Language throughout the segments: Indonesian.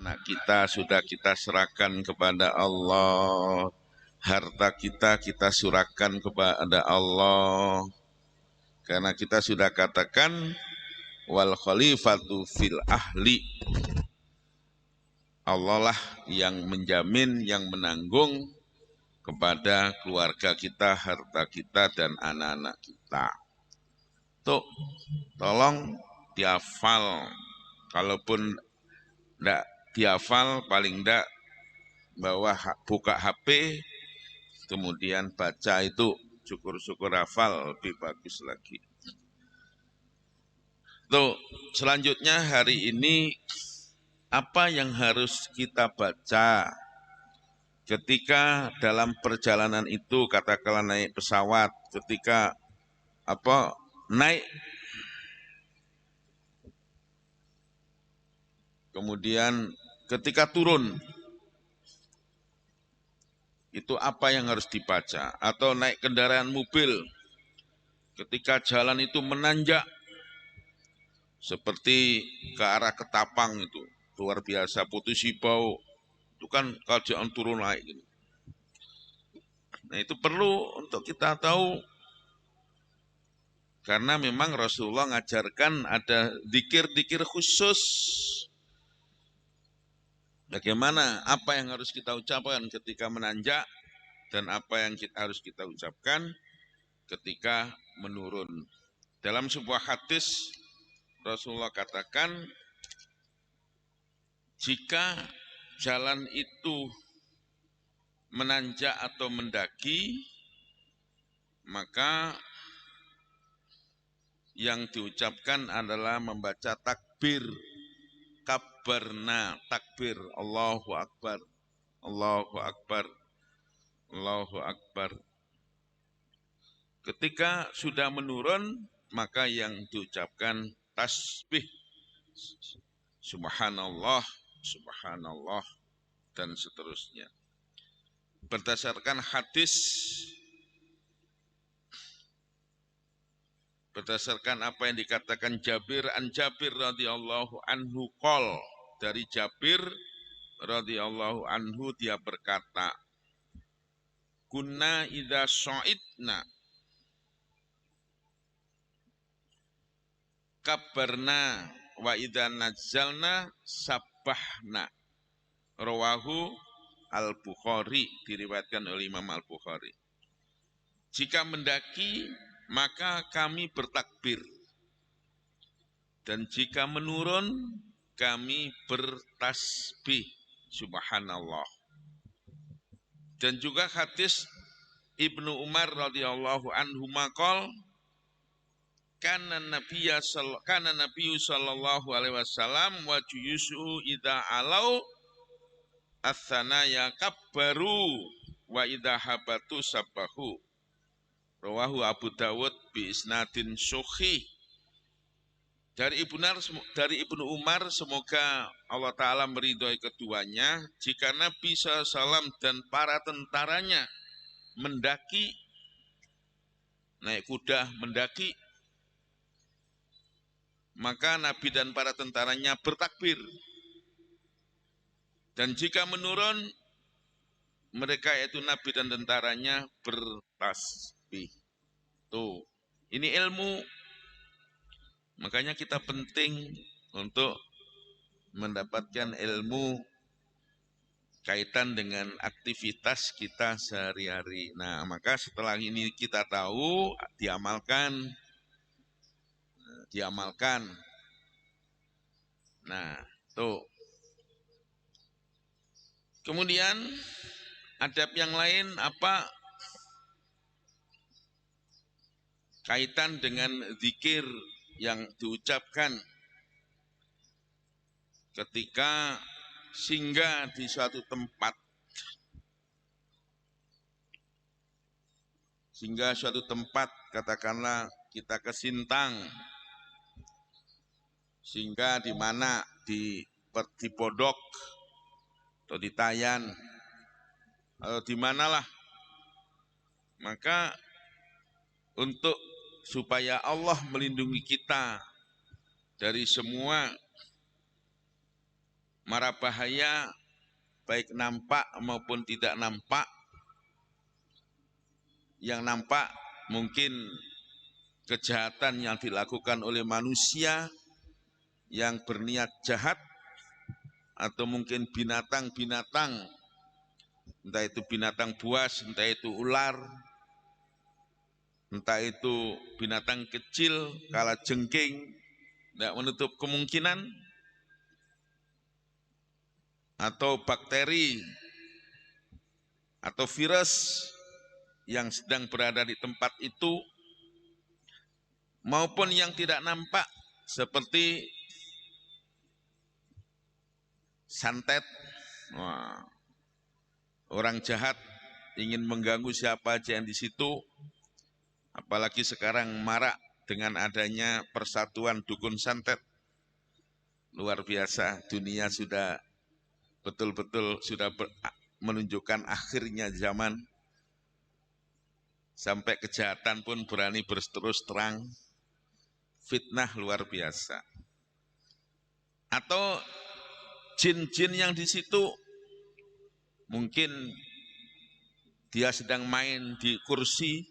anak kita sudah kita serahkan kepada Allah. Harta kita serahkan kepada Allah. Karena kita sudah katakan wal khalifatu fil ahli. Allah lah yang menjamin, yang menanggung kepada keluarga kita, harta kita, dan anak-anak kita. Tuh, tolong dihafal. Kalaupun tidak dihafal, paling tidak buka HP, kemudian baca itu, syukur-syukur hafal, lebih bagus lagi. Tuh, selanjutnya hari ini, apa yang harus kita baca ketika dalam perjalanan itu, katakanlah naik pesawat, ketika naik, kemudian ketika turun, itu apa yang harus dibaca, atau naik kendaraan mobil, ketika jalan itu menanjak, seperti ke arah Ketapang itu, luar biasa, Putus Ibau, itu kan kalau jalan turun naik gitu. Nah itu perlu untuk kita tahu, karena memang Rasulullah ngajarkan ada dzikir-dzikir khusus. Bagaimana, apa yang harus kita ucapkan ketika menanjak, dan apa yang harus kita ucapkan ketika menurun. Dalam sebuah hadis, Rasulullah katakan, jika jalan itu menanjak atau mendaki, maka yang diucapkan adalah membaca takbir, kabarna, takbir, Allahu Akbar, Allahu Akbar, Allahu Akbar. Ketika sudah menurun, maka yang diucapkan tasbih, subhanallah, subhanallah, dan seterusnya. Berdasarkan hadis, berdasarkan apa yang dikatakan Jabir an Jabir radhiyallahu anhu qol, dari Jabir radhiyallahu anhu dia berkata, kunna idza sha'idna kabarna wa idza nazzalna sabbahna. Rawahu Al-Bukhari, diriwayatkan oleh Imam Al-Bukhari. Jika mendaki, maka kami bertakbir. Dan jika menurun, kami bertasbih, subhanallah. Dan juga hadis Ibnu Umar radhiyallahu anhu maqal, kana nabiyyu sallallahu alaihi wasallam wa juyusuhu idza alau as-sanaya kabbaru wa idza habatu sabbahu. Rawahu Abu Dawud bi isnadin sahih. Dari Ibnu Umar, semoga Allah Ta'ala meridhoi keduanya, jika Nabi SAW dan para tentaranya mendaki, naik kuda mendaki, maka Nabi dan para tentaranya bertakbir. Dan jika menurun, mereka yaitu Nabi dan tentaranya bertasbih. Tuh, ini ilmu. Makanya kita penting untuk mendapatkan ilmu kaitan dengan aktivitas kita sehari-hari. Nah, maka setelah ini kita tahu, diamalkan. Nah, tuh. Kemudian adab yang lain apa? Kaitan dengan zikir yang diucapkan ketika singgah di suatu tempat. Singgah suatu tempat, katakanlah kita ke Sintang. Singgah di mana? Di Podok atau di Tayan atau di manalah. Maka untuk supaya Allah melindungi kita dari semua mara bahaya baik nampak maupun tidak nampak. Yang nampak mungkin kejahatan yang dilakukan oleh manusia yang berniat jahat, atau mungkin binatang-binatang, entah itu binatang buas, entah itu ular, entah itu binatang kecil, kalajengking, tidak menutup kemungkinan, atau bakteri atau virus yang sedang berada di tempat itu, maupun yang tidak nampak seperti santet. Wah, orang jahat ingin mengganggu siapa aja yang di situ, apalagi sekarang marak dengan adanya persatuan dukun santet. Luar biasa, dunia sudah betul-betul sudah menunjukkan akhirnya zaman. Sampai kejahatan pun berani berterus terang, fitnah luar biasa. Atau jin-jin yang di situ, mungkin dia sedang main di kursi,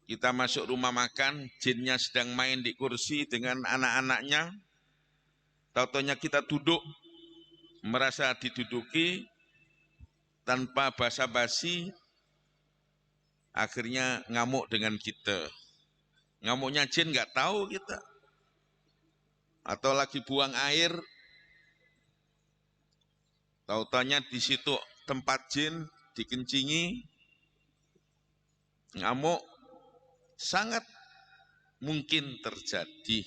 kita masuk rumah makan, jinnya sedang main di kursi dengan anak-anaknya, tau-taunya kita duduk, merasa diduduki, tanpa basa-basi, akhirnya ngamuk dengan kita. Ngamuknya jin nggak tahu kita. Atau lagi buang air, tau-taunya di situ tempat jin dikencingi, ngamuk, sangat mungkin terjadi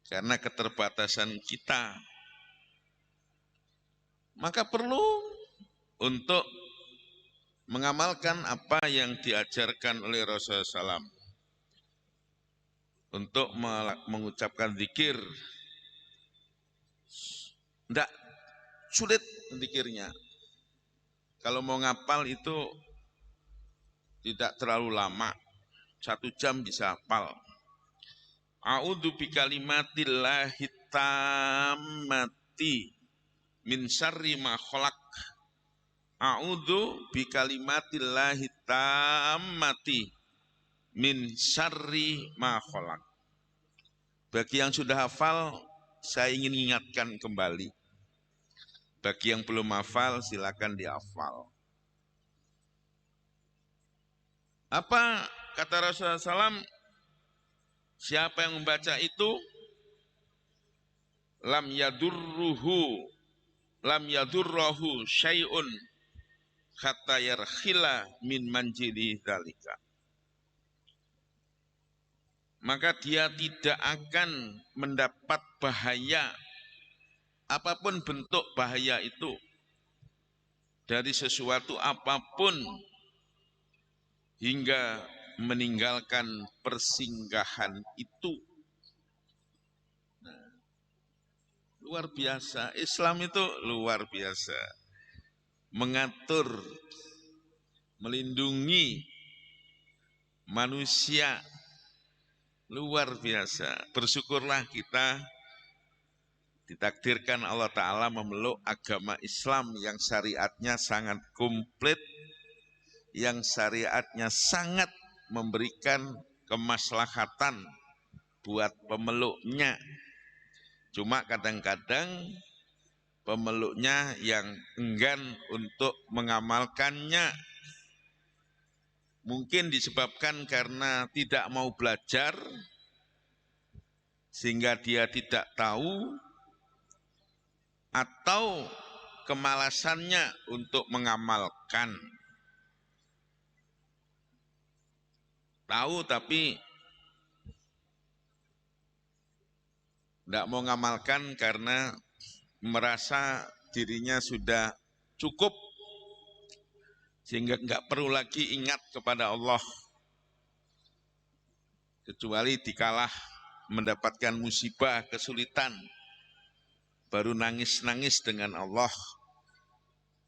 karena keterbatasan kita. Maka perlu untuk mengamalkan apa yang diajarkan oleh Rasulullah SAW, untuk mengucapkan zikir. Tidak sulit zikirnya. Kalau mau ngapal itu tidak terlalu lama, 1 jam bisa hafal. A'udzu bikalimatillahi tammati min syarri ma khalaq. A'udzu bikalimatillahi tammati min syarri ma khalaq. Bagi yang sudah hafal, saya ingin ingatkan kembali. Bagi yang belum hafal, silakan dihafal. Apa kata Rasulullah SAW? Siapa yang membaca itu, lam yadurruhu syai'un hatta yarkhila min manjidi dzalika. Maka dia tidak akan mendapat bahaya, apapun bentuk bahaya itu, dari sesuatu apapun, hingga meninggalkan persinggahan itu. Nah, luar biasa, Islam itu luar biasa. Mengatur, melindungi manusia, luar biasa. Bersyukurlah kita ditakdirkan Allah Ta'ala memeluk agama Islam yang syariatnya sangat komplit, yang syariatnya sangat memberikan kemaslahatan buat pemeluknya. Cuma kadang-kadang pemeluknya yang enggan untuk mengamalkannya. Mungkin disebabkan karena tidak mau belajar, sehingga dia tidak tahu, atau kemalasannya untuk mengamalkan. Tahu tapi tidak mau mengamalkan karena merasa dirinya sudah cukup, sehingga nggak perlu lagi ingat kepada Allah, kecuali dikalah mendapatkan musibah, kesulitan, baru nangis-nangis dengan Allah.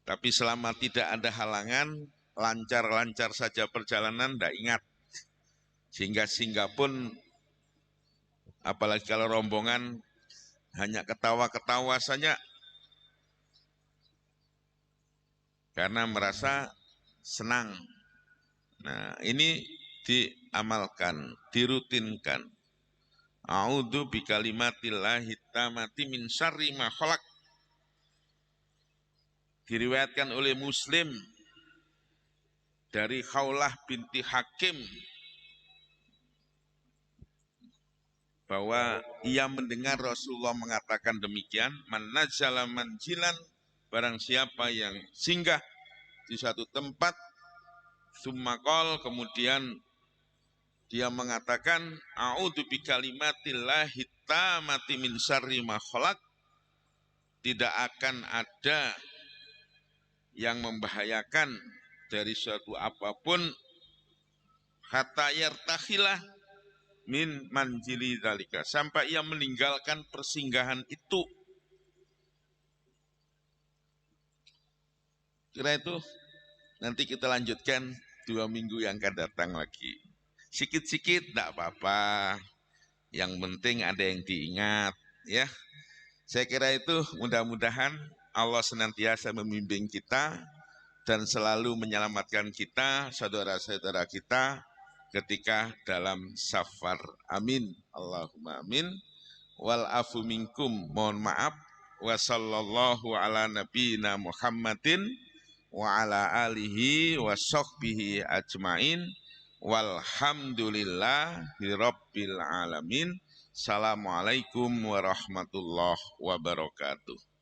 Tapi selama tidak ada halangan, lancar-lancar saja perjalanan, tidak ingat. Sehingga pun, apalagi kalau rombongan, hanya ketawa-ketawa saja karena merasa senang. Nah, ini diamalkan, dirutinkan. A'udzu bikalimatillahi tammati min syarri ma khalaq. Diriwayatkan oleh Muslim dari Khawlah binti Hakim bahwa ia mendengar Rasulullah mengatakan demikian, man nazala manjilan, barang siapa yang singgah di satu tempat, summa qol, kemudian dia mengatakan a'udzu bikalimatillahi tammati min syarri ma khalaq, tidak akan ada yang membahayakan dari suatu apapun, hatta yartakhilah min manjili dzalika, sampai ia meninggalkan persinggahan itu. Kira itu nanti kita lanjutkan 2 minggu yang akan datang lagi. Sikit-sikit tidak apa-apa, yang penting ada yang diingat ya. Saya kira itu mudah-mudahan Allah senantiasa membimbing kita dan selalu menyelamatkan kita, saudara-saudara kita ketika dalam safar. Amin. Allahumma amin. Wal afu minkum, mohon maaf. Wa sallallahu ala nabiyina Muhammadin wa ala alihi wa sahbihi ajmain. Walhamdulillahi rabbil alamin. Assalamualaikum warahmatullahi wabarakatuh.